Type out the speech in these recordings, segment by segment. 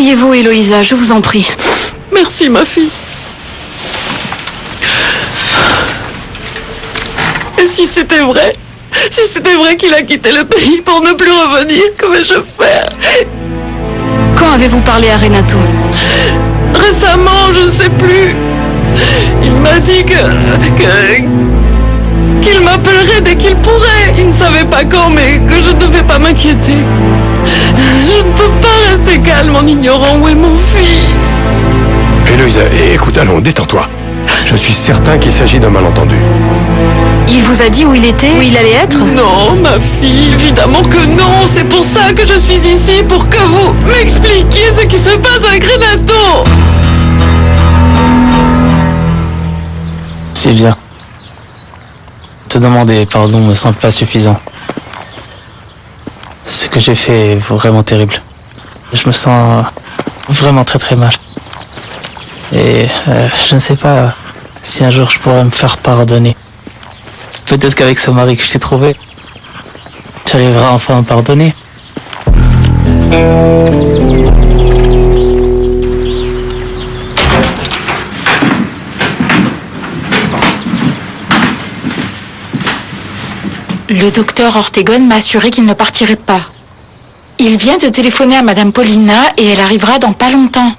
Asseyez-vous, Héloïsa, je vous en prie. Merci, ma fille. Et si c'était vrai qu'il a quitté le pays pour ne plus revenir, que vais-je faire? Quand avez-vous parlé à Renato? Récemment, je ne sais plus. Il m'a dit qu'il m'appellerait dès qu'il pourrait. Il ne savait pas quand, mais que je ne devais pas m'inquiéter. Je ne peux pas rester calme en ignorant où est mon fils. Héloïsa, écoute, allons, détends-toi. Je suis certain qu'il s'agit d'un malentendu. Il vous a dit où il était, où il allait être? Non, ma fille, évidemment que non. C'est pour ça que je suis ici, pour que vous m'expliquiez ce qui se passe avec Renato. Sylvia, te demander pardon me semble pas suffisant. Ce que j'ai fait est vraiment terrible. Je me sens vraiment très très mal. Et je ne sais pas si un jour je pourrais me faire pardonner. Peut-être qu'avec ce mari que je t'ai trouvé, tu arriveras enfin à me pardonner. Le docteur Ortegon m'a assuré qu'il ne partirait pas. Il vient de téléphoner à Madame Paulina et elle arrivera dans pas longtemps.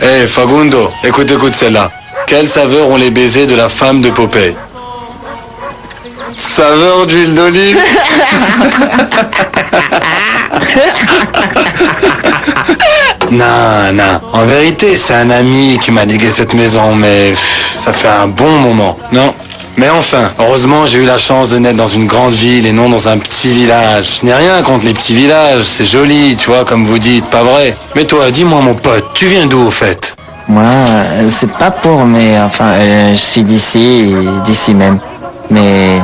Hé, Facundo, écoute celle-là. Quelle saveur ont les baisers de la femme de Popeye? Saveur d'huile d'olive. Non. En vérité, c'est un ami qui m'a légué cette maison, mais ça fait un bon moment. Non. Mais enfin, heureusement, j'ai eu la chance de naître dans une grande ville et non dans un petit village. Je n'ai rien contre les petits villages, c'est joli, tu vois, comme vous dites, pas vrai? Mais toi, dis-moi, mon pote, tu viens d'où, au fait? Moi, c'est pas pour, mais enfin, je suis d'ici même. Mais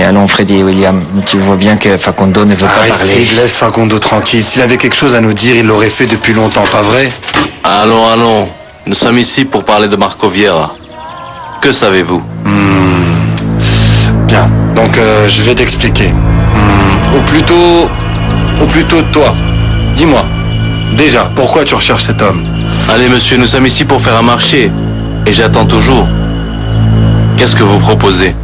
allons, Freddy et William, tu vois bien que Facundo ne veut pas parler. Laisse Facundo tranquille. S'il avait quelque chose à nous dire, il l'aurait fait depuis longtemps, pas vrai? Allons. Nous sommes ici pour parler de Marco Vieira. Que savez-vous? Bien, donc je vais t'expliquer. Ou plutôt toi. Dis-moi, déjà, pourquoi tu recherches cet homme? Allez monsieur, nous sommes ici pour faire un marché. Et j'attends toujours. Qu'est-ce que vous proposez?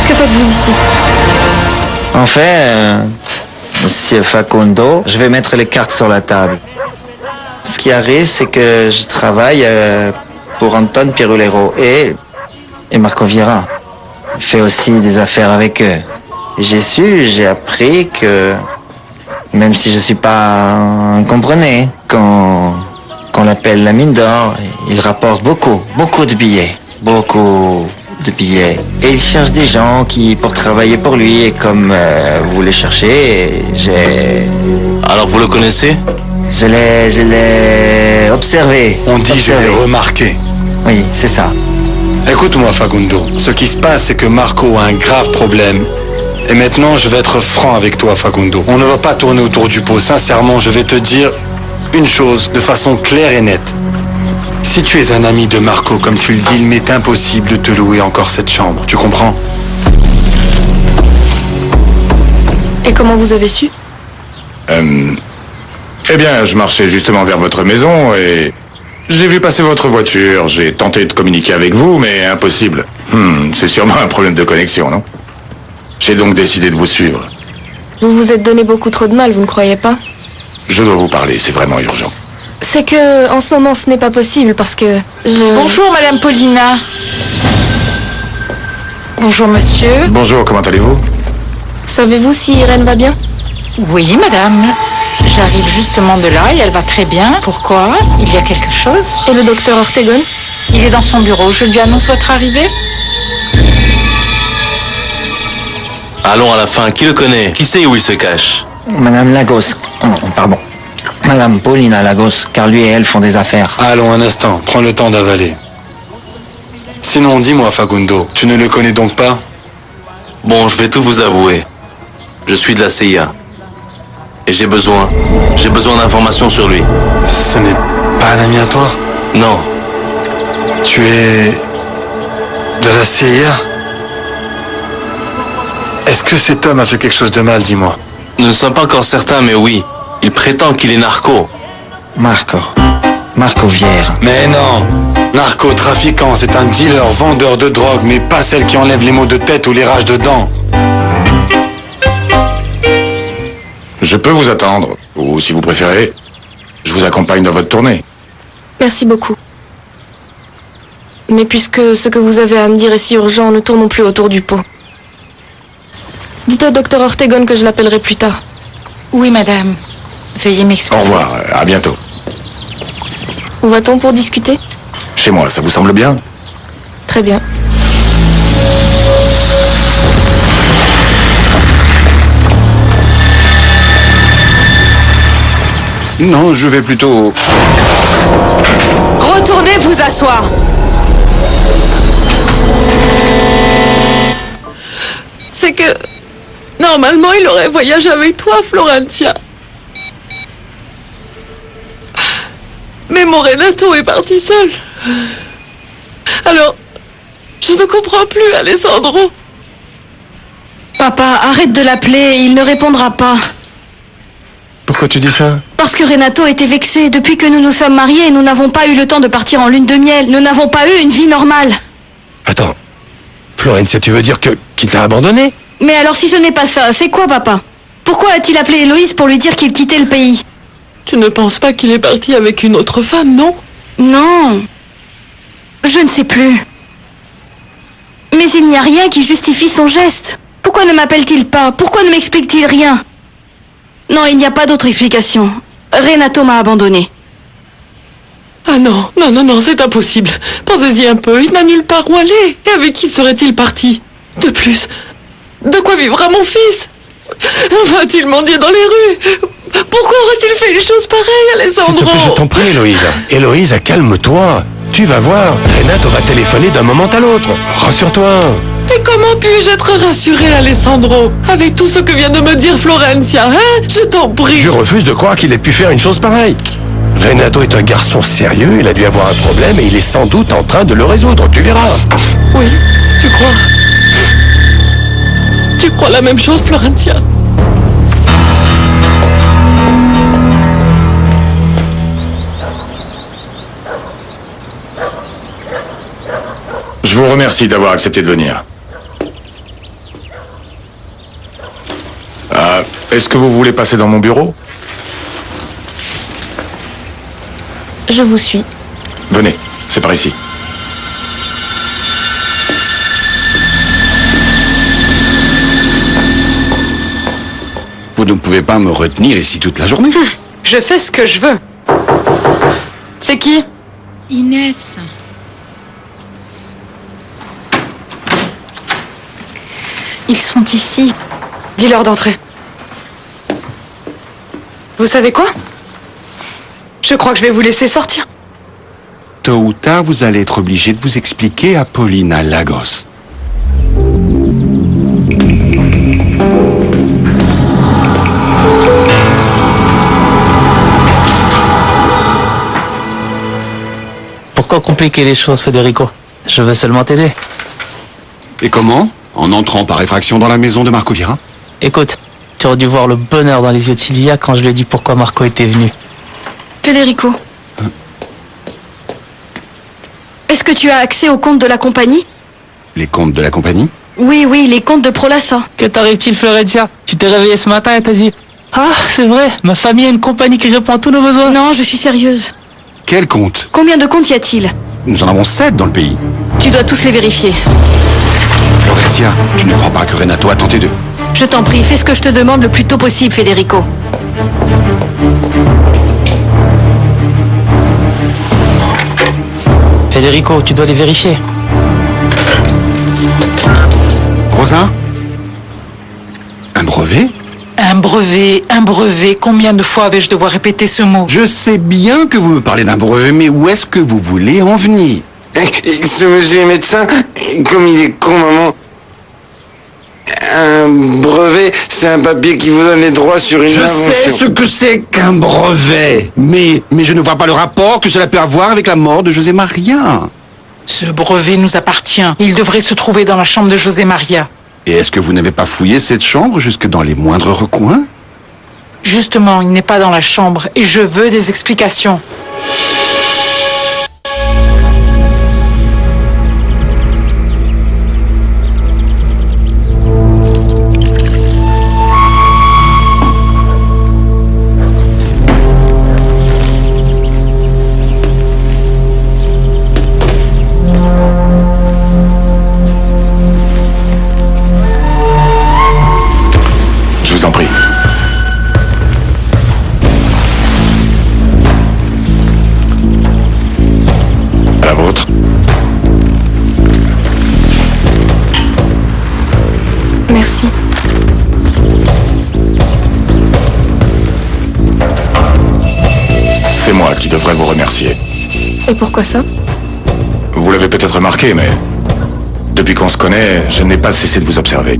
Que faites-vous ici? En fait, Monsieur Facundo, je vais mettre les cartes sur la table. Ce qui arrive, c'est que je travaille pour Anton Pirulero et Marco Vieira. Je fais aussi des affaires avec eux. Et j'ai appris que, même si je suis pas un comprenez, qu'on l'appelle la mine d'or, il rapporte beaucoup de billets. Beaucoup de billets. Et il cherche des gens pour travailler pour lui. Et comme vous les cherchez, Alors vous le connaissez? Je l'ai observé. On dit je l'ai remarqué. Oui, c'est ça. Écoute-moi, Facundo. Ce qui se passe, c'est que Marco a un grave problème. Et maintenant, je vais être franc avec toi, Facundo. On ne va pas tourner autour du pot. Sincèrement, je vais te dire une chose de façon claire et nette. Si tu es un ami de Marco, comme tu le dis, il m'est impossible de te louer encore cette chambre. Tu comprends? Et comment vous avez su? Eh bien, je marchais justement vers votre maison et j'ai vu passer votre voiture. J'ai tenté de communiquer avec vous, mais impossible. C'est sûrement un problème de connexion, non? J'ai donc décidé de vous suivre. Vous vous êtes donné beaucoup trop de mal, vous ne croyez pas? Je dois vous parler, c'est vraiment urgent. C'est que, en ce moment, ce n'est pas possible parce que Bonjour, Madame Paulina. Bonjour, monsieur. Bonjour, comment allez-vous? Savez-vous si Irène va bien? Oui, madame. J'arrive justement de là et elle va très bien. Pourquoi? Il y a quelque chose? Et le docteur Ortegon? Il est dans son bureau. Je lui annonce votre arrivée. Allons à la fin, qui le connaît? Qui sait où il se cache? Madame Lagos. Pardon. Madame Paulina Lagos, car lui et elle font des affaires. Allons, un instant. Prends le temps d'avaler. Sinon, dis-moi, Facundo, tu ne le connais donc pas? Bon, je vais tout vous avouer. Je suis de la CIA. Et j'ai besoin d'informations sur lui. Ce n'est pas un ami à toi? Non, Tu es de la CIA? Est-ce que cet homme a fait quelque chose de mal, dis-moi? nous ne sommes pas encore certains, mais oui. Il prétend qu'il est narco. Marco Vieira. Mais non! Narcotrafiquant, c'est un dealer, vendeur de drogue, mais pas celle qui enlève les maux de tête ou les rages de dents. Je peux vous attendre, ou si vous préférez, je vous accompagne dans votre tournée. Merci beaucoup. Mais puisque ce que vous avez à me dire est si urgent, ne tournons plus autour du pot. Dites au docteur Ortegon que je l'appellerai plus tard. Oui, madame. Veuillez Au m'excuser. revoir, à bientôt. Où va-t-on pour discuter? Chez moi, ça vous semble bien? Très bien. Non, je vais plutôt... Retournez vous asseoir. C'est que... Normalement, il aurait voyagé avec toi, Florencia. Mais mon Renato est parti seul. Alors, je ne comprends plus, Alessandro. Papa, arrête de l'appeler, il ne répondra pas. Pourquoi tu dis ça? Parce que Renato était vexé. Depuis que nous nous sommes mariés, nous n'avons pas eu le temps de partir en lune de miel. Nous n'avons pas eu une vie normale. Attends. Florencia, tu veux dire qu'il t'a abandonné? Mais alors si ce n'est pas ça, c'est quoi, papa? Pourquoi a-t-il appelé Héloïse pour lui dire qu'il quittait le pays? Tu ne penses pas qu'il est parti avec une autre femme, non? Non. Je ne sais plus. Mais il n'y a rien qui justifie son geste. Pourquoi ne m'appelle-t-il pas? Pourquoi ne m'explique-t-il rien? Non, il n'y a pas d'autre explication. Renato m'a abandonné. Ah non, non, non, non, c'est impossible. Pensez-y un peu, il n'a nulle part où aller. Et avec qui serait-il parti? De plus, de quoi vivra mon fils? Va-t-il mendier dans les rues? Pourquoi aurait-il fait une chose pareille, S'il te Alessandro? plaît, je t'en prie, Héloïse. Héloïse, calme-toi. Tu vas voir, Renato va téléphoner d'un moment à l'autre. Rassure-toi. Et comment puis-je être rassuré, Alessandro? Avec tout ce que vient de me dire Florencia, hein? Je t'en prie. Je refuse de croire qu'il ait pu faire une chose pareille. Renato est un garçon sérieux, il a dû avoir un problème et il est sans doute en train de le résoudre, tu verras. Oui, tu crois? Tu crois la même chose, Florencia? Je vous remercie d'avoir accepté de venir. Est-ce que vous voulez passer dans mon bureau? Je vous suis. Venez, c'est par ici. Vous ne pouvez pas me retenir ici toute la journée. Je fais ce que je veux. C'est qui? Inès. Ils sont ici. Dis-leur d'entrer. Vous savez quoi? Je crois que je vais vous laisser sortir. Tôt ou tard, vous allez être obligé de vous expliquer à Paulina Lagos. Pourquoi compliquer les choses, Federico? Je veux seulement t'aider. Et comment? En entrant par effraction dans la maison de Marco Vieira? Écoute, tu aurais dû voir le bonheur dans les yeux de Sylvia quand je lui ai dit pourquoi Marco était venu. Federico. Est-ce que tu as accès aux comptes de la compagnie? Les comptes de la compagnie? Oui, oui, les comptes de Prolassa. Que t'arrive-t-il, Florencia? Tu t'es réveillé ce matin et t'as dit « Ah, c'est vrai, ma famille a une compagnie qui répond à tous nos besoins. » Non, je suis sérieuse. Quel compte? Combien de comptes y a-t-il? Nous en avons 7 dans le pays. Tu dois tous les vérifier. Florencia, tu ne crois pas que Renato a tenté de... Je t'en prie, fais ce que je te demande le plus tôt possible, Federico. Federico, tu dois les vérifier. Rosa? Un brevet? Un brevet. Combien de fois vais-je devoir répéter ce mot? Je sais bien que vous me parlez d'un brevet, mais où est-ce que vous voulez en venir? Ce monsieur est médecin, comme il est con, maman. Un brevet, c'est un papier qui vous donne les droits sur une invention. Je sais ce que c'est qu'un brevet, mais je ne vois pas le rapport que cela peut avoir avec la mort de José Maria. Ce brevet nous appartient. Il devrait se trouver dans la chambre de José Maria. Et est-ce que vous n'avez pas fouillé cette chambre jusque dans les moindres recoins? Justement, il n'est pas dans la chambre et je veux des explications. Je vous en prie. À la vôtre. Merci. C'est moi qui devrais vous remercier. Et pourquoi ça? Vous l'avez peut-être remarqué, mais depuis qu'on se connaît, je n'ai pas cessé de vous observer.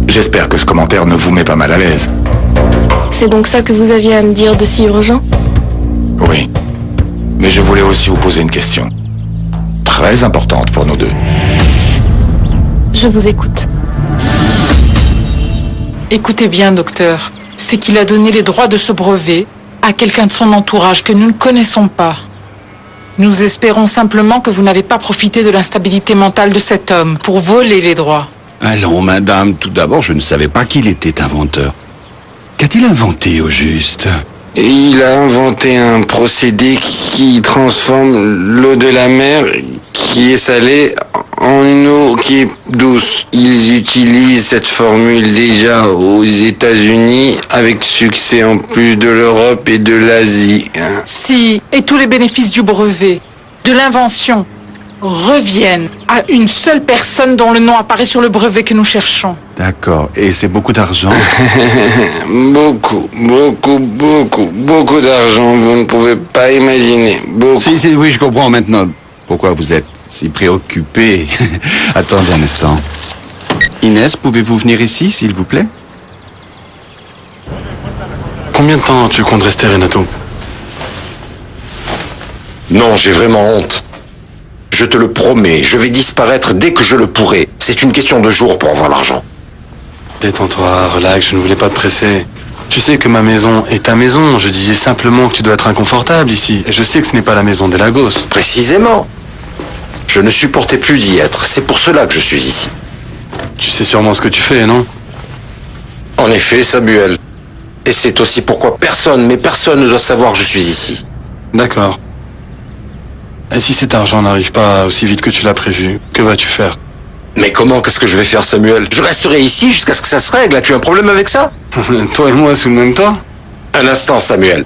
J'espère que ce commentaire ne vous met pas mal à l'aise. C'est donc ça que vous aviez à me dire de si urgent? Oui. Mais je voulais aussi vous poser une question. Très importante pour nous deux. Je vous écoute. Écoutez bien, docteur. C'est qu'il a donné les droits de ce brevet à quelqu'un de son entourage que nous ne connaissons pas. Nous espérons simplement que vous n'avez pas profité de l'instabilité mentale de cet homme pour voler les droits. Allons, madame, tout d'abord, je ne savais pas qu'il était inventeur. Qu'a-t-il inventé au juste? Il a inventé un procédé qui transforme l'eau de la mer, qui est salée, en une eau qui est douce. Ils utilisent cette formule déjà aux États-Unis avec succès en plus de l'Europe et de l'Asie. Si, et tous les bénéfices du brevet, de l'invention, reviennent à une seule personne dont le nom apparaît sur le brevet que nous cherchons. D'accord, et c'est beaucoup d'argent? Beaucoup d'argent, vous ne pouvez pas imaginer. Beaucoup. Si, oui, je comprends maintenant pourquoi vous êtes si préoccupé. Attendez un instant. Inès, pouvez-vous venir ici, s'il vous plaît? Combien de temps tu comptes rester, Renato? Non, j'ai vraiment honte. Je te le promets, je vais disparaître dès que je le pourrai. C'est une question de jours pour avoir l'argent. Détends-toi, relax, je ne voulais pas te presser. Tu sais que ma maison est ta maison. Je disais simplement que tu dois être inconfortable ici. Et je sais que ce n'est pas la maison des Lagos. Précisément. Je ne supportais plus d'y être. C'est pour cela que je suis ici. Tu sais sûrement ce que tu fais, non? En effet, Samuel. Et c'est aussi pourquoi personne ne doit savoir que je suis ici. D'accord. Et si cet argent n'arrive pas aussi vite que tu l'as prévu, que vas-tu faire? Mais comment, qu'est-ce que je vais faire, Samuel? Je resterai ici jusqu'à ce que ça se règle. As-tu un problème avec ça? Toi et moi sous le même toit? Un instant, Samuel.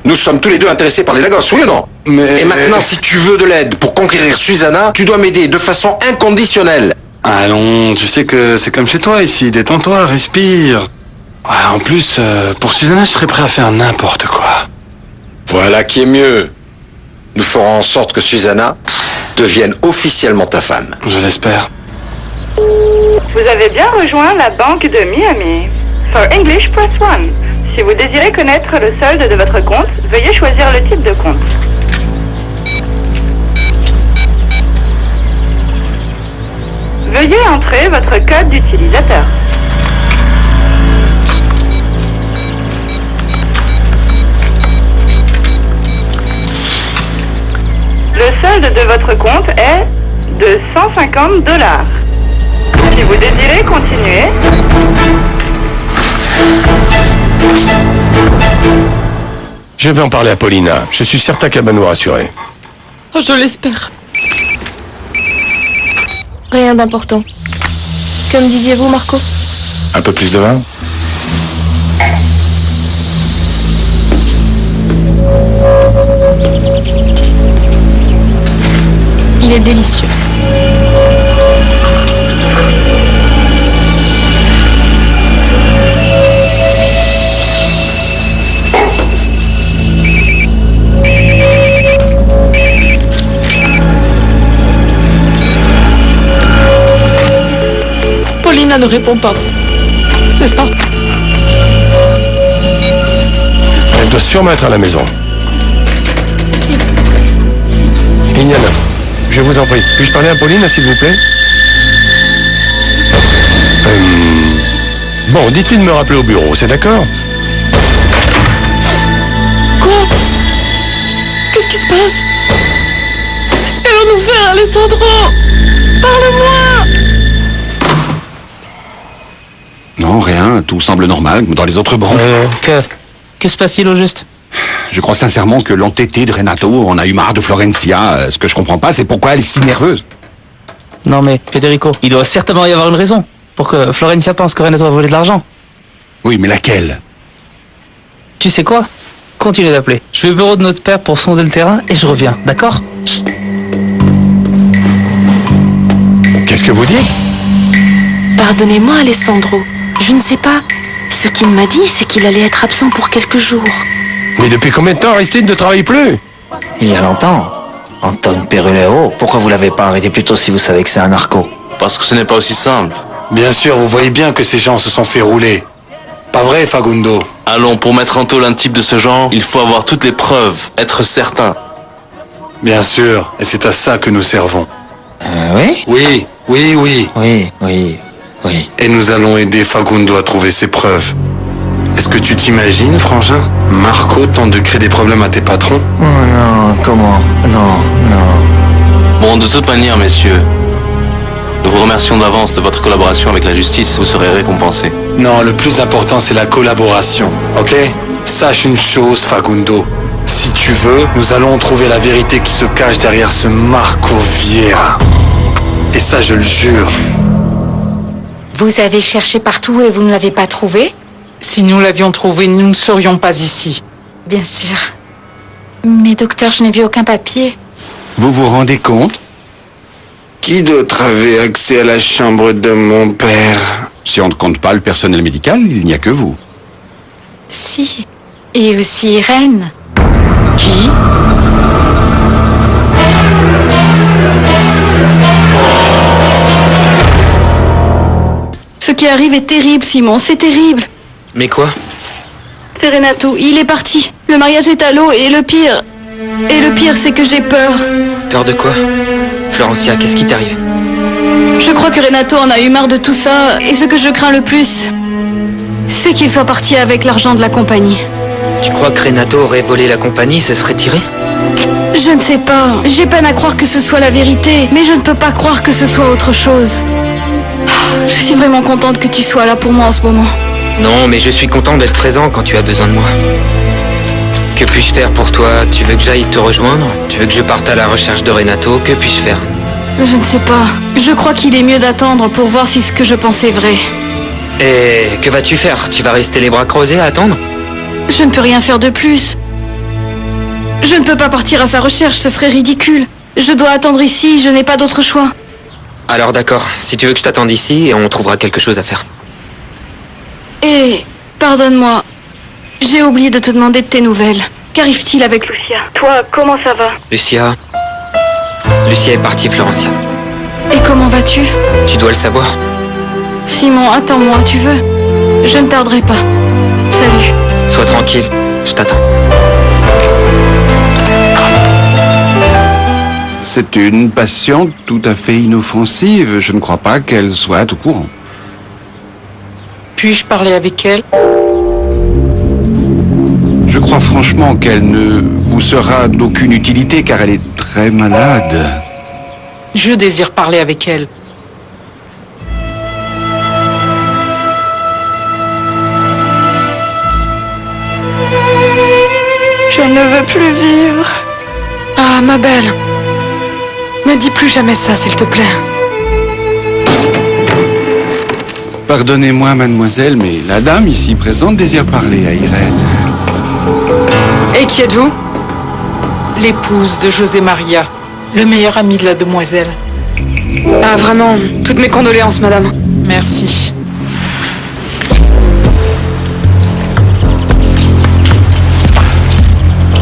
Nous sommes tous les deux intéressés par les Lagos, oui ou non? Mais... Et maintenant, si tu veux de l'aide pour conquérir Susanna, tu dois m'aider de façon inconditionnelle. Allons, tu sais que c'est comme chez toi ici. Détends-toi, respire. Ouais, en plus, pour Susanna, je serais prêt à faire n'importe quoi. Voilà qui est mieux. Nous ferons en sorte que Susanna devienne officiellement ta femme. Je l'espère. Vous avez bien rejoint la banque de Miami. For English, press 1. Si vous désirez connaître le solde de votre compte, veuillez choisir le type de compte. Veuillez entrer votre code d'utilisateur. Le solde de votre compte est de $150. Si vous désirez continuer... Je vais en parler à Paulina. Je suis certain qu'elle va nous rassurer. Oh, je l'espère. Rien d'important. Que me disiez-vous, Marco? Un peu plus de vin? Il est délicieux. Paulina ne répond pas. n'est-ce pas? Elle doit sûrement être à la maison. Ignana, je vous en prie, puis-je parler à Pauline, s'il vous plaît? Bon, dites-lui de me rappeler au bureau, c'est d'accord? Quoi? Qu'est-ce qui se passe? Qu'allons-nous faire, Alessandro? Parle-moi! Non, rien, tout semble normal, comme dans les autres banques. Que se passe-t-il au juste? Je crois sincèrement que l'entêté de Renato en a eu marre de Florencia. Ce que je comprends pas, c'est pourquoi elle est si nerveuse. Non mais, Federico, il doit certainement y avoir une raison pour que Florencia pense que Renato a volé de l'argent. Oui, mais laquelle? Tu sais quoi? Continue d'appeler. Je vais au bureau de notre père pour sonder le terrain et je reviens, d'accord? Qu'est-ce que vous dites? Pardonnez-moi, Alessandro. Je ne sais pas. Ce qu'il m'a dit, c'est qu'il allait être absent pour quelques jours. Mais depuis combien de temps Aristide ne travaille plus? Il y a longtemps. Anton Perulero, pourquoi vous l'avez pas arrêté plus tôt si vous savez que c'est un narco? Parce que ce n'est pas aussi simple. Bien sûr, vous voyez bien que ces gens se sont fait rouler. Pas vrai, Facundo? Allons, pour mettre en taule un type de ce genre, il faut avoir toutes les preuves, être certain. Bien sûr, et c'est à ça que nous servons. Oui? Oui. Oui. Et nous allons aider Facundo à trouver ses preuves. Est-ce que tu t'imagines, frangin? Marco tente de créer des problèmes à tes patrons? Oh non, comment? Non. Bon, de toute manière, messieurs, nous vous remercions d'avance de votre collaboration avec la justice. Vous serez récompensés. Non, le plus important, c'est la collaboration, ok? Sache une chose, Facundo. Si tu veux, nous allons trouver la vérité qui se cache derrière ce Marco Vieira. Et ça, je le jure. Vous avez cherché partout et vous ne l'avez pas trouvé? Si nous l'avions trouvé, nous ne serions pas ici. Bien sûr. Mais docteur, je n'ai vu aucun papier. Vous vous rendez compte? Qui d'autre avait accès à la chambre de mon père? Si on ne compte pas le personnel médical, il n'y a que vous. Si. Et aussi Irène. Qui? Ce qui arrive est terrible, Simon, c'est terrible. Mais quoi? C'est Renato, il est parti. Le mariage est à l'eau et le pire... c'est que j'ai peur. Peur de quoi? Florencia, qu'est-ce qui t'arrive? Je crois que Renato en a eu marre de tout ça, et ce que je crains le plus, c'est qu'il soit parti avec l'argent de la compagnie. Tu crois que Renato aurait volé la compagnie, se serait tiré? Je ne sais pas. J'ai peine à croire que ce soit la vérité, mais je ne peux pas croire que ce soit autre chose. Je suis vraiment contente que tu sois là pour moi en ce moment. Non, mais je suis content d'être présent quand tu as besoin de moi. Que puis-je faire pour toi? Tu veux que j'aille te rejoindre? Tu veux que je parte à la recherche de Renato? Que puis-je faire? Je ne sais pas. Je crois qu'il est mieux d'attendre pour voir si ce que je pense est vrai. Et que vas-tu faire? Tu vas rester les bras croisés à attendre? Je ne peux rien faire de plus. Je ne peux pas partir à sa recherche, ce serait ridicule. Je dois attendre ici, je n'ai pas d'autre choix. Alors d'accord, si tu veux que je t'attende ici, on trouvera quelque chose à faire. Et, pardonne-moi, j'ai oublié de te demander de tes nouvelles. Qu'arrive-t-il avec Lucia? Toi, comment ça va? Lucia est partie, Florencia. Et comment vas-tu? Tu dois le savoir. Simon, attends-moi, tu veux? Je ne tarderai pas. Salut. Sois tranquille, je t'attends. C'est une patiente tout à fait inoffensive. Je ne crois pas qu'elle soit au courant. Puis-je parler avec elle? Je crois franchement qu'elle ne vous sera d'aucune utilité car elle est très malade. Je désire parler avec elle. Je ne veux plus vivre. Ah, ma belle. Ne dis plus jamais ça, s'il te plaît. Pardonnez-moi, mademoiselle, mais la dame ici présente désire parler à Irène. Et qui êtes-vous? L'épouse de José Maria, le meilleur ami de la demoiselle. Ah, vraiment, toutes mes condoléances, madame. Merci.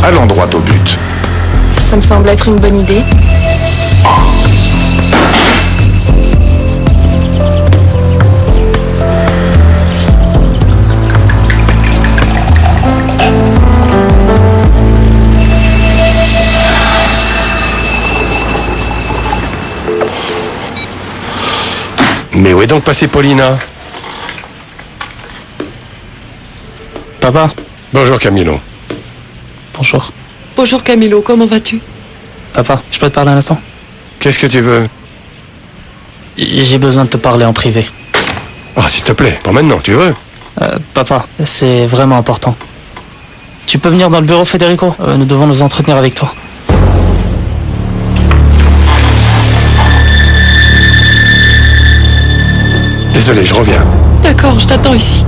Allons droit au but. Ça me semble être une bonne idée. Mais où est donc passée Paulina? Papa. Bonjour Camilo. Bonjour. Bonjour Camilo, comment vas-tu? Papa, je peux te parler un instant? Qu'est-ce que tu veux? J'ai besoin de te parler en privé. Ah, s'il te plaît, pas maintenant, tu veux? Papa, c'est vraiment important. Tu peux venir dans le bureau, Federico? Nous devons nous entretenir avec toi. Désolé, je reviens. D'accord, je t'attends ici.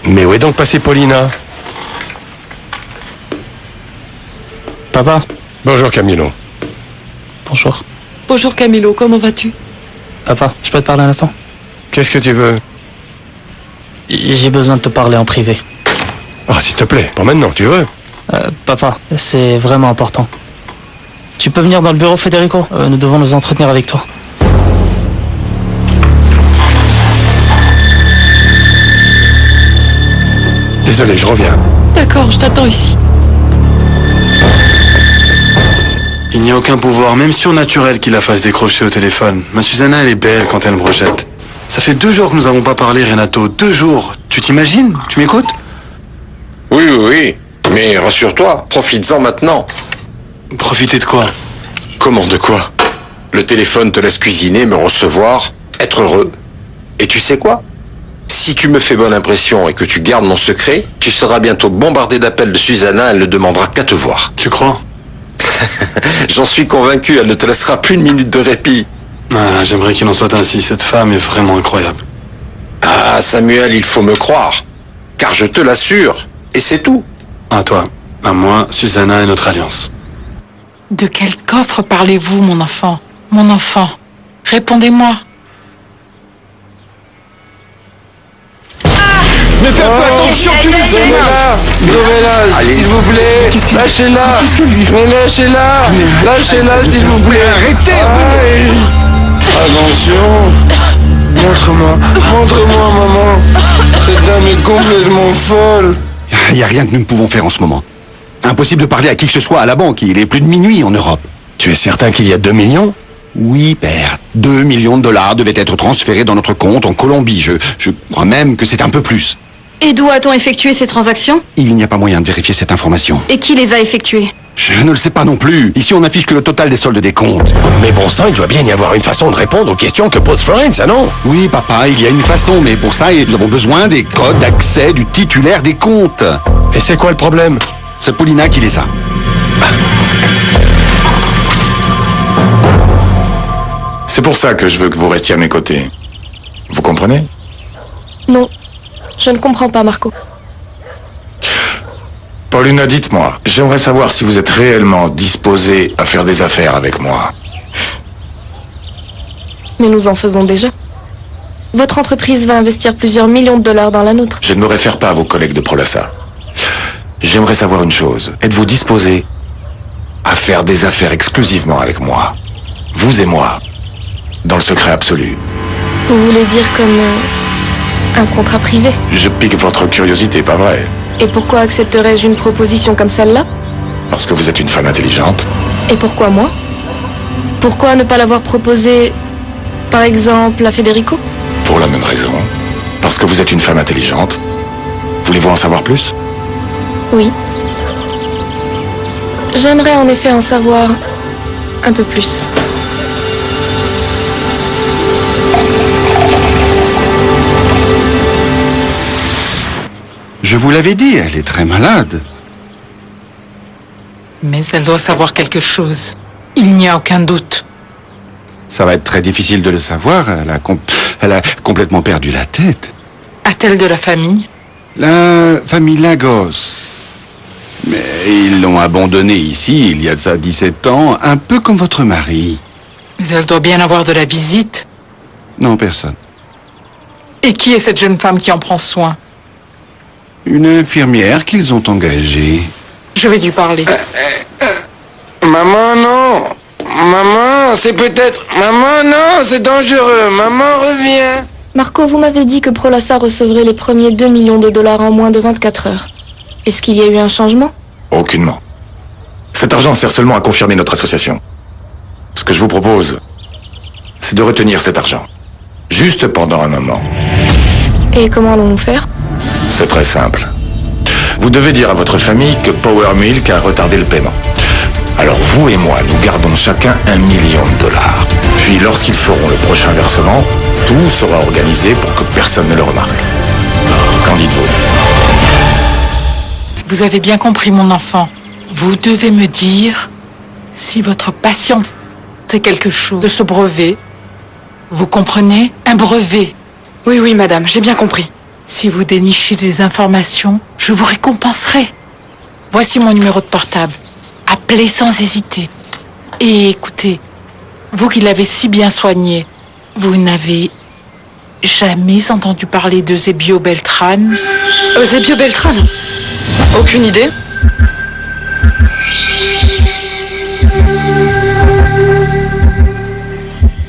Mais où est donc passée Paulina? Papa. Bonjour Camilo. Bonjour. Bonjour Camilo, comment vas-tu? Papa, je peux te parler un instant? Qu'est-ce que tu veux? J'ai besoin de te parler en privé. Ah, s'il te plaît, pas maintenant, tu veux? Papa, c'est vraiment important. Tu peux venir dans le bureau, Federico? Nous devons nous entretenir avec toi. Désolé, je reviens. D'accord, je t'attends ici. Il n'y a aucun pouvoir, même surnaturel, qui la fasse décrocher au téléphone. Ma Susanna, elle est belle quand elle me rejette. Ça fait 2 jours que nous n'avons pas parlé, Renato. 2 jours. Tu t'imagines? Tu m'écoutes? Oui, oui, oui. Mais rassure-toi, profites-en maintenant. Profiter de quoi? Comment de quoi? Le téléphone te laisse cuisiner, me recevoir, être heureux. Et tu sais quoi? Si tu me fais bonne impression et que tu gardes mon secret, tu seras bientôt bombardé d'appels de Susanna, elle ne demandera qu'à te voir. Tu crois? J'en suis convaincu, elle ne te laissera plus une minute de répit. Ah, j'aimerais qu'il en soit ainsi, cette femme est vraiment incroyable. Ah, Samuel, il faut me croire. Car je te l'assure, et c'est tout. À toi, à moi, Susanna et notre alliance. De quel coffre parlez-vous, mon enfant? Mon enfant, répondez-moi. Ne faites pas attention, tu nous Sauvez-la, s'il vous plaît. Lâchez-la. Mais lâchez-la. Lâchez-la, s'il vous plaît. Arrêtez. Attention. Montre-moi, maman. Cette dame est complètement folle. Il n'y a rien que nous ne pouvons faire en ce moment. Impossible de parler à qui que ce soit à la banque. Il est plus de minuit en Europe. Tu es certain qu'il y a 2 millions? Oui, père. 2 millions de dollars devaient être transférés dans notre compte en Colombie. Je crois même que c'est un peu plus. Et d'où a-t-on effectué ces transactions? Il n'y a pas moyen de vérifier cette information. Et qui les a effectuées? Je ne le sais pas non plus. Ici, on n'affiche que le total des soldes des comptes. Mais bon sang, il doit bien y avoir une façon de répondre aux questions que pose Florence, ah non? Oui, papa, il y a une façon, mais pour ça, nous avons besoin des codes d'accès du titulaire des comptes. Et c'est quoi le problème? C'est Paulina qui les a. C'est pour ça que je veux que vous restiez à mes côtés. Vous comprenez? Non, je ne comprends pas, Marco. Paulina, dites-moi, j'aimerais savoir si vous êtes réellement disposé à faire des affaires avec moi. Mais nous en faisons déjà. Votre entreprise va investir plusieurs millions de dollars dans la nôtre. Je ne me réfère pas à vos collègues de Prolassa. J'aimerais savoir une chose. Êtes-vous disposé à faire des affaires exclusivement avec moi? Vous et moi. Dans le secret absolu. Vous voulez dire comme un contrat privé? Je pique votre curiosité, pas vrai? Et pourquoi accepterais-je une proposition comme celle-là? Parce que vous êtes une femme intelligente. Et pourquoi moi? Pourquoi ne pas l'avoir proposé, par exemple, à Federico? Pour la même raison. Parce que vous êtes une femme intelligente. Voulez-vous en savoir plus? Oui. J'aimerais en effet en savoir un peu plus. Je vous l'avais dit, elle est très malade. Mais elle doit savoir quelque chose. Il n'y a aucun doute. Ça va être très difficile de le savoir. Elle a complètement perdu la tête. A-t-elle de la famille? La famille Lagos. Mais ils l'ont abandonnée ici, il y a de ça 17 ans, un peu comme votre mari. Mais elle doit bien avoir de la visite. Non, personne. Et qui est cette jeune femme qui en prend soin? Une infirmière qu'ils ont engagée. Je vais lui parler. Maman, non. Maman, c'est peut-être... Maman, non, c'est dangereux. Maman, reviens. Marco, vous m'avez dit que Prolassa recevrait les premiers 2 millions de dollars en moins de 24 heures. Est-ce qu'il y a eu un changement? Aucunement. Cet argent sert seulement à confirmer notre association. Ce que je vous propose, c'est de retenir cet argent. Juste pendant un moment. Et comment allons-nous faire? C'est très simple. Vous devez dire à votre famille que Power Milk a retardé le paiement. Alors vous et moi, nous gardons chacun $1 million. Puis lorsqu'ils feront le prochain versement, tout sera organisé pour que personne ne le remarque. Qu'en dites-vous? Vous avez bien compris, mon enfant. Vous devez me dire si votre patiente c'est quelque chose de ce brevet. Vous comprenez? Un brevet. Oui, oui, madame, j'ai bien compris. Si vous dénichez des informations, je vous récompenserai. Voici mon numéro de portable. Appelez sans hésiter. Et écoutez, vous qui l'avez si bien soigné, vous n'avez jamais entendu parler d'Eusebio Beltran? Eusebio Beltran? Aucune idée.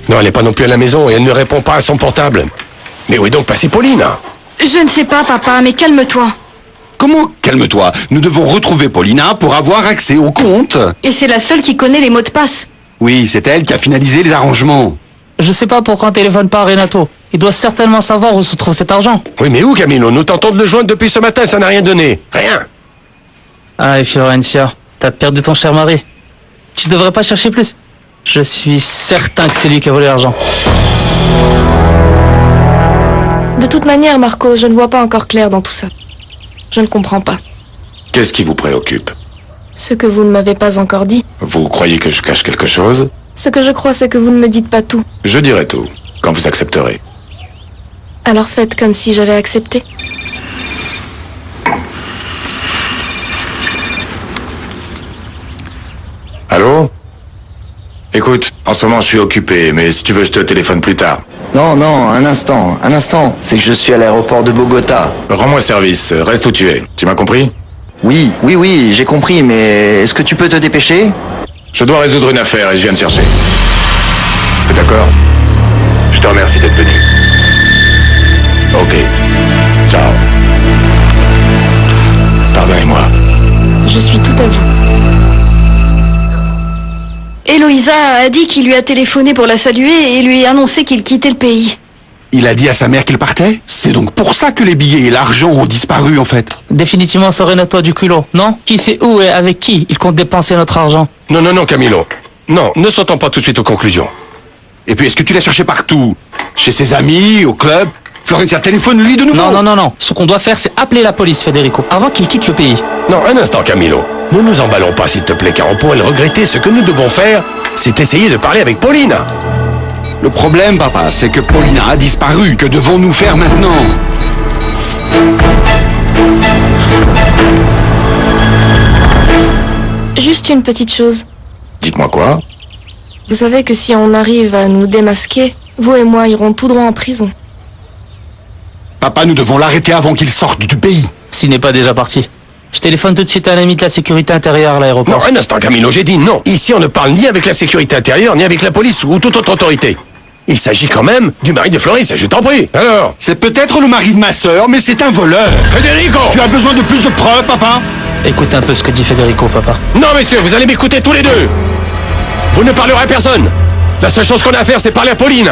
Non, elle n'est pas non plus à la maison et elle ne répond pas à son portable. Mais où est donc passée Pauline? Je ne sais pas, papa, mais calme-toi. Comment? Calme-toi. Nous devons retrouver Paulina pour avoir accès au compte. Et c'est la seule qui connaît les mots de passe. Oui, c'est elle qui a finalisé les arrangements. Je sais pas pourquoi on téléphone pas à Renato. Il doit certainement savoir où se trouve cet argent. Oui, mais où, Camilo? Nous tentons de le joindre depuis ce matin, ça n'a rien donné. Rien. Ah, et Florencia, t'as perdu ton cher mari. Tu devrais pas chercher plus. Je suis certain que c'est lui qui a volé l'argent. De toute manière, Marco, je ne vois pas encore clair dans tout ça. Je ne comprends pas. Qu'est-ce qui vous préoccupe? Ce que vous ne m'avez pas encore dit. Vous croyez que je cache quelque chose? Ce que je crois, c'est que vous ne me dites pas tout. Je dirai tout, quand vous accepterez. Alors faites comme si j'avais accepté. Allô? Écoute, en ce moment je suis occupé, mais si tu veux je te téléphone plus tard. Non, non, un instant. C'est que je suis à l'aéroport de Bogota. Rends-moi service, reste où tu es. Tu m'as compris? Oui, j'ai compris, mais est-ce que tu peux te dépêcher? Je dois résoudre une affaire et je viens te chercher. C'est d'accord? Je te remercie d'être venu. Ok. Ciao. Pardonnez-moi. Je suis tout à vous. Eloïsa a dit qu'il lui a téléphoné pour la saluer et lui a annoncé qu'il quittait le pays. Il a dit à sa mère qu'il partait? C'est donc pour ça que les billets et l'argent ont disparu, en fait. Définitivement, c'est Renato du culot, non? Qui sait où et avec qui il compte dépenser notre argent? Non, Camilo. Non, ne sautons pas tout de suite aux conclusions. Et puis, est-ce que tu l'as cherché partout? Chez ses amis, au club? Florencia, téléphone-lui de nouveau. Non. Ce qu'on doit faire, c'est appeler la police, Federico, avant qu'il quitte le pays. Non, un instant, Camilo. Ne nous emballons pas, s'il te plaît, car on pourrait le regretter. Ce que nous devons faire, c'est essayer de parler avec Pauline. Le problème, papa, c'est que Paulina a disparu. Que devons-nous faire maintenant? Juste une petite chose. Dites-moi quoi? Vous savez que si on arrive à nous démasquer, vous et moi irons tout droit en prison. Papa, nous devons l'arrêter avant qu'il sorte du pays. S'il n'est pas déjà parti. Je téléphone tout de suite à un ami de la sécurité intérieure à l'aéroport. Non, un instant, Camilo, j'ai dit non. Ici, on ne parle ni avec la sécurité intérieure, ni avec la police ou toute autre autorité. Il s'agit quand même du mari de Floris, je t'en prie. Alors? C'est peut-être le mari de ma sœur, mais c'est un voleur. Federico! Tu as besoin de plus de preuves, papa? Écoute un peu ce que dit Federico, papa. Non, messieurs, vous allez m'écouter tous les deux. Vous ne parlerez à personne. La seule chose qu'on a à faire, c'est parler à Pauline.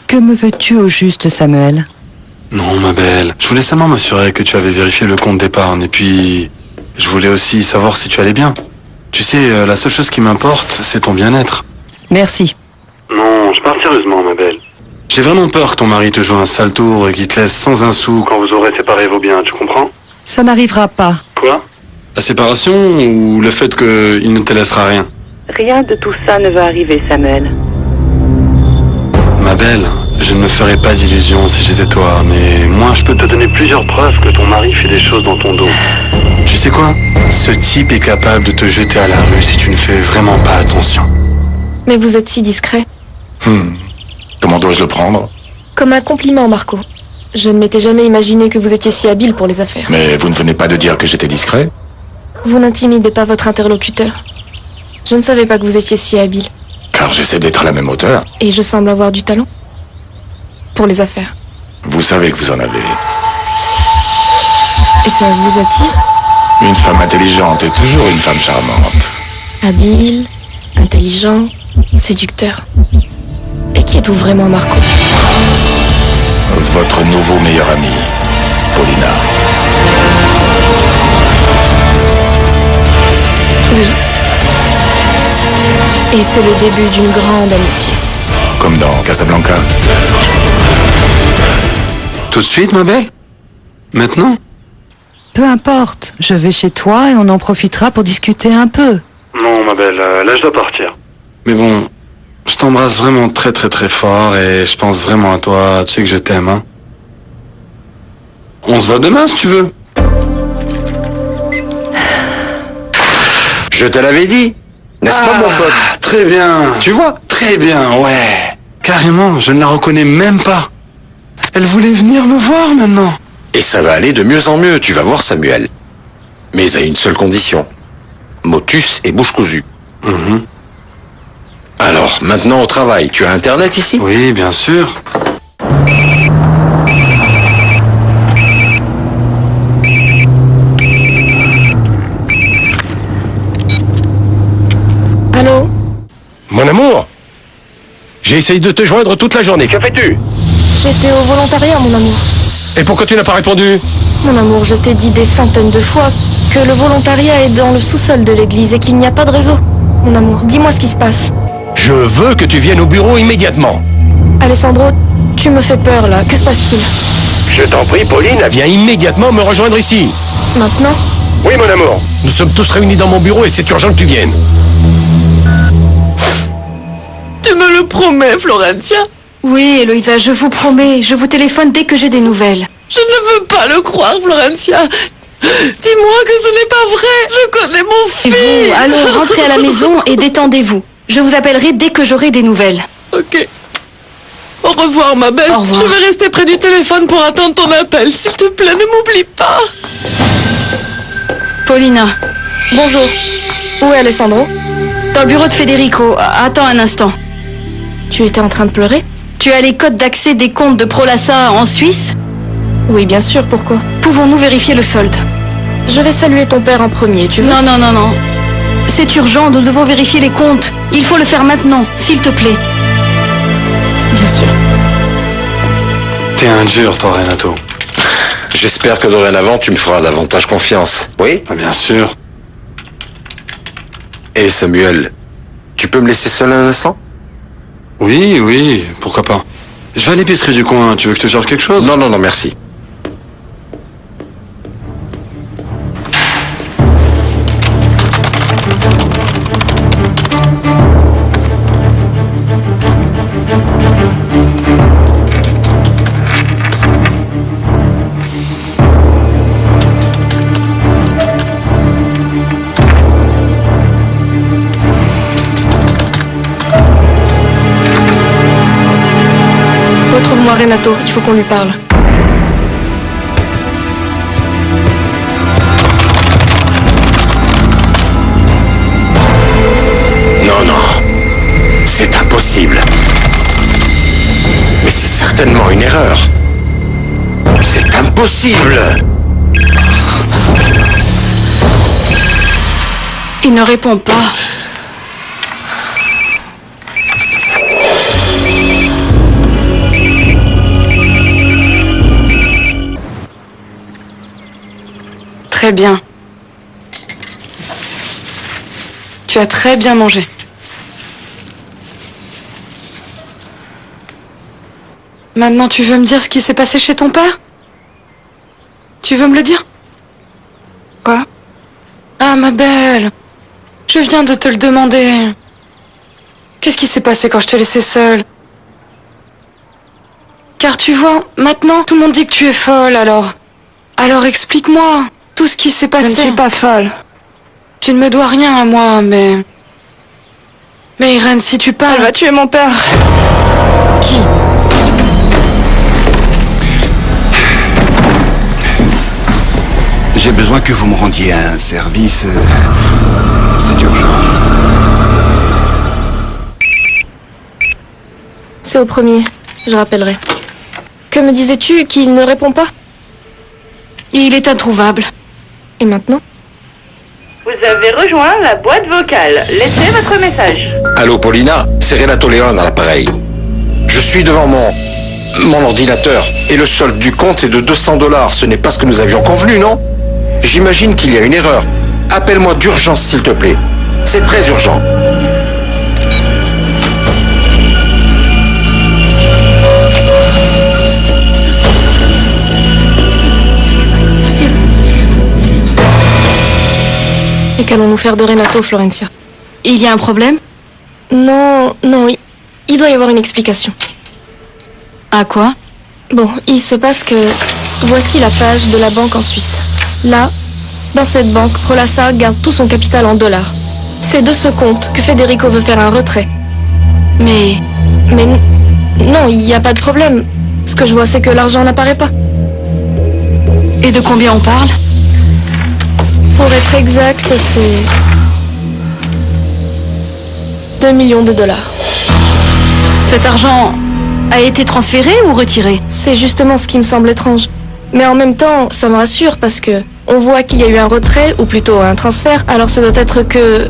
Que me veux-tu au juste, Samuel? Non, ma belle. Je voulais seulement m'assurer que tu avais vérifié le compte d'épargne. Et puis, je voulais aussi savoir si tu allais bien. Tu sais, la seule chose qui m'importe, c'est ton bien-être. Merci. Non, je parle sérieusement, ma belle. J'ai vraiment peur que ton mari te joue un sale tour et qu'il te laisse sans un sou quand vous aurez séparé vos biens, tu comprends? Ça n'arrivera pas. Quoi? La séparation ou le fait qu'il ne te laissera rien? Rien de tout ça ne va arriver, Samuel. Ma belle, je ne me ferais pas d'illusions si j'étais toi, mais moi je peux te donner plusieurs preuves que ton mari fait des choses dans ton dos. Tu sais quoi? Ce type est capable de te jeter à la rue si tu ne fais vraiment pas attention. Mais vous êtes si discret. Comment dois-je le prendre? Comme un compliment, Marco. Je ne m'étais jamais imaginé que vous étiez si habile pour les affaires. Mais vous ne venez pas de dire que j'étais discret? Vous n'intimidez pas votre interlocuteur. Je ne savais pas que vous étiez si habile. Car j'essaie d'être à la même hauteur. Et je semble avoir du talent. Pour les affaires. Vous savez que vous en avez. Et ça vous attire? Une femme intelligente est toujours une femme charmante. Habile, intelligent, séducteur. Et qui êtes-vous vraiment, Marco? Votre nouveau meilleur ami, Paulina. Oui. Et c'est le début d'une grande amitié. Comme dans Casablanca. Tout de suite, ma belle? Maintenant? Peu importe, je vais chez toi et on en profitera pour discuter un peu. Non, ma belle, là je dois partir. Mais bon, je t'embrasse vraiment très très très fort et je pense vraiment à toi, tu sais que je t'aime, hein. On se voit demain si tu veux. Je te l'avais dit, n'est-ce pas mon pote? Très bien. Tu vois? Très bien, ouais. Carrément, je ne la reconnais même pas. Elle voulait venir me voir maintenant. Et ça va aller de mieux en mieux, tu vas voir Samuel. Mais à une seule condition. Motus et bouche cousue. Alors, maintenant au travail, tu as Internet ici? Oui, bien sûr. Allô? Mon amour, j'ai essayé de te joindre toute la journée. Que fais-tu? J'étais au volontariat, mon amour. Et pourquoi tu n'as pas répondu? Mon amour, je t'ai dit des centaines de fois que le volontariat est dans le sous-sol de l'église et qu'il n'y a pas de réseau. Mon amour, dis-moi ce qui se passe. Je veux que tu viennes au bureau immédiatement. Alessandro, tu me fais peur là. Que se passe-t-il? Je t'en prie, Pauline, viens immédiatement me rejoindre ici. Maintenant? Oui, mon amour. Nous sommes tous réunis dans mon bureau et c'est urgent que tu viennes. Tu me le promets, Florentia? Oui, Eloïsa, je vous promets, je vous téléphone dès que j'ai des nouvelles. Je ne veux pas le croire, Florentia. Dis-moi que ce n'est pas vrai. Je connais mon Et fils. vous, allons rentrer à la maison et détendez-vous. Je vous appellerai dès que j'aurai des nouvelles. Ok. Au revoir, ma belle. Au revoir. Je vais rester près du téléphone pour attendre ton appel. S'il te plaît, ne m'oublie pas. Paulina, Bonjour. Où est Alessandro? dans le bureau de Federico. Attends un instant. Tu étais en train de pleurer? Tu as les codes d'accès des comptes de Prolassa en Suisse? Oui, bien sûr, pourquoi? Pouvons-nous vérifier le solde? Je vais saluer ton père en premier, tu veux? Non, non, non, non. C'est urgent, nous devons vérifier les comptes. Il faut le faire maintenant, s'il te plaît. Bien sûr. T'es un dur, toi, Renato. J'espère que dorénavant tu me feras davantage confiance. Oui? Ah, bien sûr. Et Samuel, tu peux me laisser seul un instant? Oui, oui, pourquoi pas. Je vais à l'épicerie du coin, tu veux que je te charge quelque chose? Non, non, non, merci. Retrouve-moi Renato, il faut qu'on lui parle. Non, non. C'est impossible. Mais c'est certainement une erreur. C'est impossible. Il ne répond pas. Très bien. Tu as très bien mangé. Maintenant, tu veux me dire ce qui s'est passé chez ton père? Tu veux me le dire? Quoi? Ah, ma belle. Je viens de te le demander. Qu'est-ce qui s'est passé quand je t'ai laissée seule? Car tu vois, maintenant, tout le monde dit que tu es folle, alors... Alors explique-moi tout ce qui s'est passé. Je ne suis pas folle. Tu ne me dois rien à moi, mais... Mais Irène, si tu parles... Elle va tuer mon père. Qui? J'ai besoin que vous me rendiez un service. C'est urgent. C'est au premier, je rappellerai. Que me disais-tu qu'il ne répond pas? Il est introuvable. Et maintenant? Vous avez rejoint la boîte vocale. Laissez votre message. Allô, Paulina, c'est Renato Leon à l'appareil. Je suis devant mon ordinateur et le solde du compte est de $200. Ce n'est pas ce que nous avions convenu, non? J'imagine qu'il y a une erreur. Appelle-moi d'urgence, s'il te plaît. C'est très urgent. Et qu'allons-nous faire de Renato, Florencia? Il y a un problème? Non, il doit y avoir une explication. À quoi? Bon, il se passe que... Voici la page de la banque en Suisse. Là, dans cette banque, Prolassa garde tout son capital en dollars. C'est de ce compte que Federico veut faire un retrait. Mais non, il n'y a pas de problème. Ce que je vois, c'est que l'argent n'apparaît pas. Et de combien on parle? Pour être exact, c'est... $2 millions. Cet argent a été transféré ou retiré? C'est justement ce qui me semble étrange. Mais en même temps, ça me rassure parce que on voit qu'il y a eu un retrait, ou plutôt un transfert, alors ce doit être que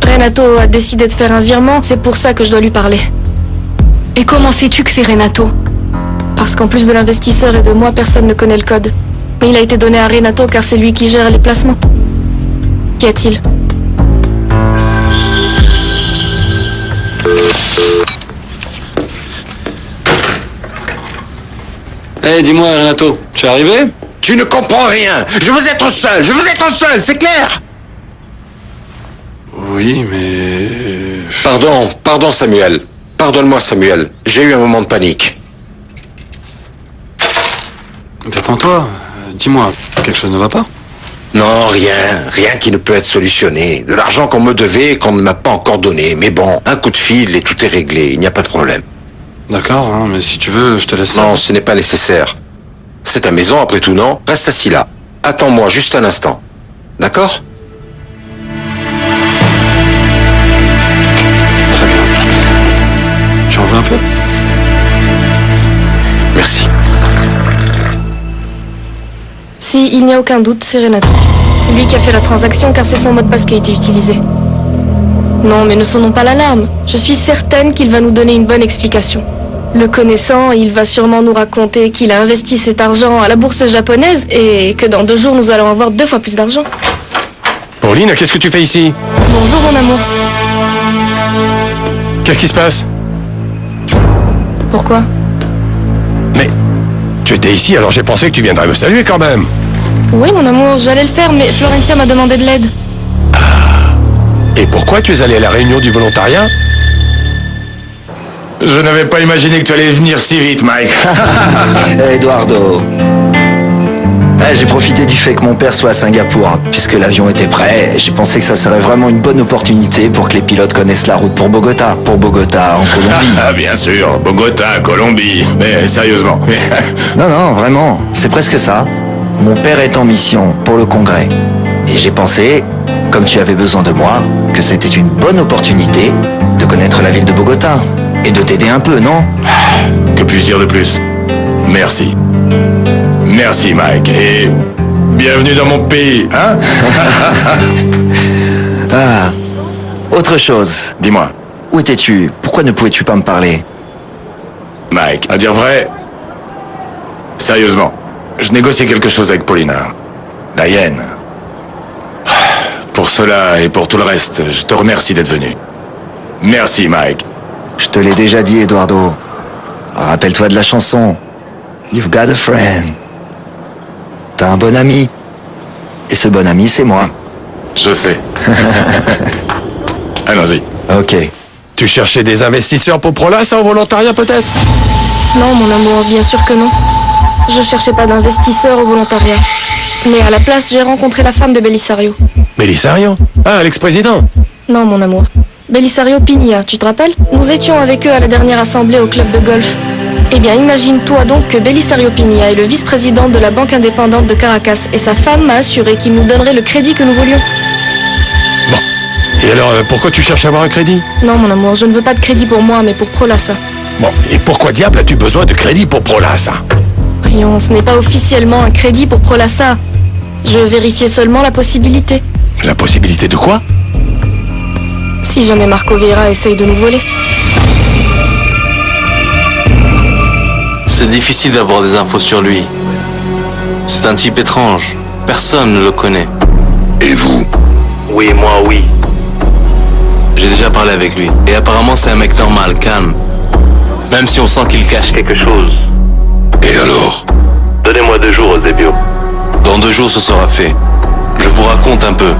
Renato a décidé de faire un virement, c'est pour ça que je dois lui parler. Et comment sais-tu que c'est Renato? Parce qu'en plus de l'investisseur et de moi, personne ne connaît le code. Mais il a été donné à Renato car c'est lui qui gère les placements. Qu'y a-t-il? Eh, dis-moi, Renato, tu es arrivé? Tu ne comprends rien. Je veux être seul, c'est clair? Oui, mais... Pardon, Samuel. Pardonne-moi, Samuel. J'ai eu un moment de panique. Détends-toi. Dis-moi, quelque chose ne va pas? Non, rien qui ne peut être solutionné. De l'argent qu'on me devait et qu'on ne m'a pas encore donné. Mais bon, un coup de fil et tout est réglé, il n'y a pas de problème. D'accord, hein, mais si tu veux, je te laisse... Non, ce n'est pas nécessaire. C'est ta maison, après tout, non? Reste assis là. Attends-moi juste un instant. D'accord? Très bien. Tu en veux un peu? Merci. Si, il n'y a aucun doute, c'est Renato. C'est lui qui a fait la transaction car c'est son mot de passe qui a été utilisé. Non, mais ne sonnons pas l'alarme. Je suis certaine qu'il va nous donner une bonne explication. Le connaissant, il va sûrement nous raconter qu'il a investi cet argent à la bourse japonaise et que dans 2 jours, nous allons avoir 2 fois plus d'argent. Pauline, qu'est-ce que tu fais ici? Bonjour, mon amour. Qu'est-ce qui se passe? Pourquoi? Mais tu étais ici, alors j'ai pensé que tu viendrais me saluer quand même. Oui, mon amour, j'allais le faire, mais Florencia m'a demandé de l'aide. Et pourquoi tu es allé à la réunion du volontariat? Je n'avais pas imaginé que tu allais venir si vite, Mike. Eduardo. J'ai profité du fait que mon père soit à Singapour, hein, puisque l'avion était prêt. J'ai pensé que ça serait vraiment une bonne opportunité pour que les pilotes connaissent la route pour Bogota. Pour Bogota, en Colombie. Ah, bien sûr, Bogota, Colombie. Mais sérieusement. Non, vraiment, c'est presque ça. Mon père est en mission pour le congrès. Et j'ai pensé, comme tu avais besoin de moi, que c'était une bonne opportunité de connaître la ville de Bogota. Et de t'aider un peu, non? Que puis-je dire de plus? Merci. Merci, Mike. Et bienvenue dans mon pays, hein? Ah, autre chose. Dis-moi. Où étais-tu? Pourquoi ne pouvais-tu pas me parler? Mike, à dire vrai, sérieusement, je négociais quelque chose avec Paulina. La hyène. Pour cela et pour tout le reste, je te remercie d'être venu. Merci, Mike. Je te l'ai déjà dit, Eduardo. Rappelle-toi de la chanson. You've got a friend. T'as un bon ami. Et ce bon ami, c'est moi. Je sais. Allons-y. Ok. Tu cherchais des investisseurs pour Prolassa au volontariat peut-être? Non, mon amour, bien sûr que non. Je cherchais pas d'investisseur au volontariat. Mais à la place, j'ai rencontré la femme de Belisario. Belisario? Ah, l'ex-président? Non, mon amour. Belisario Pigna, tu te rappelles? Nous étions avec eux à la dernière assemblée au club de golf. Eh bien, imagine-toi donc que Belisario Pigna est le vice-président de la banque indépendante de Caracas et sa femme m'a assuré qu'il nous donnerait le crédit que nous voulions. Bon. Et alors, pourquoi tu cherches à avoir un crédit? Non, mon amour, je ne veux pas de crédit pour moi, mais pour Prolassa. Bon, et pourquoi diable as-tu besoin de crédit pour Prolassa? Prions, ce n'est pas officiellement un crédit pour Prolassa. Je vérifiais seulement la possibilité. La possibilité de quoi? Si jamais Marco Vieira essaye de nous voler. C'est difficile d'avoir des infos sur lui. C'est un type étrange. Personne ne le connaît. Et vous? Oui, moi, oui. J'ai déjà parlé avec lui. Et apparemment, c'est un mec normal, calme. Même si on sent qu'il cache quelque chose. Et alors? Donnez-moi 2 jours, Eusebio. Dans 2 jours, ce sera fait. Je vous raconte un peu.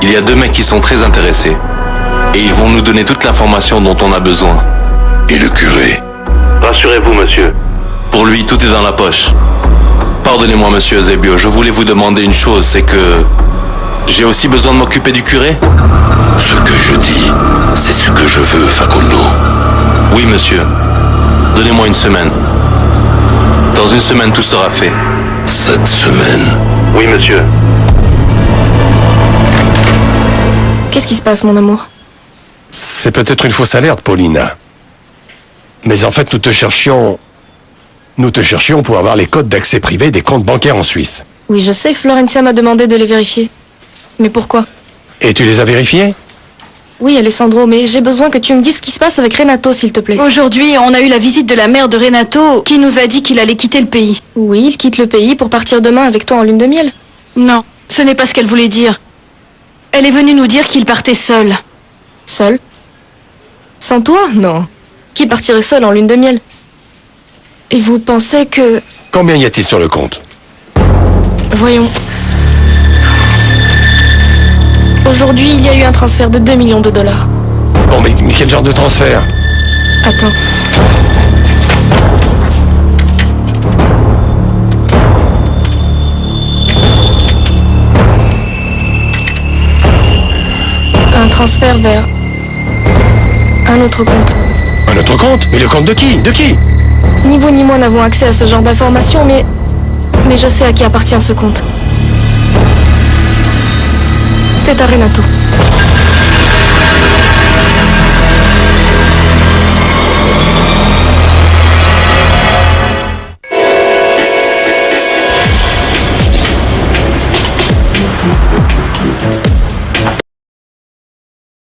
Il y a 2 mecs qui sont très intéressés. Et ils vont nous donner toute l'information dont on a besoin. Et le curé? Rassurez-vous, monsieur. Pour lui, tout est dans la poche. Pardonnez-moi, monsieur Eusebio, je voulais vous demander une chose, c'est que... j'ai aussi besoin de m'occuper du curé? Ce que je dis, c'est ce que je veux, Facundo. Oui, monsieur. Donnez-moi 1 semaine. Dans 1 semaine, tout sera fait. Cette semaine? Oui, monsieur. Qu'est-ce qui se passe, mon amour? C'est peut-être une fausse alerte, Paulina. Mais en fait, nous te cherchions pour avoir les codes d'accès privé des comptes bancaires en Suisse. Oui, je sais, Florencia m'a demandé de les vérifier. Mais pourquoi? Et tu les as vérifiés? Oui, Alessandro, mais j'ai besoin que tu me dises ce qui se passe avec Renato, s'il te plaît. Aujourd'hui, on a eu la visite de la mère de Renato qui nous a dit qu'il allait quitter le pays. Oui, il quitte le pays pour partir demain avec toi en lune de miel. Non, ce n'est pas ce qu'elle voulait dire. Elle est venue nous dire qu'il partait seul. Seul? Sans toi? Non. Qui partirait seul en lune de miel? Et vous pensez que... Combien y a-t-il sur le compte? Voyons. Aujourd'hui, il y a eu un transfert de 2 millions de dollars. Bon, mais quel genre de transfert? Attends. Un transfert vers un autre compte. Un autre compte? Mais le compte de qui? De qui? Ni vous ni moi n'avons accès à ce genre d'informations, mais je sais à qui appartient ce compte. C'est à Renato.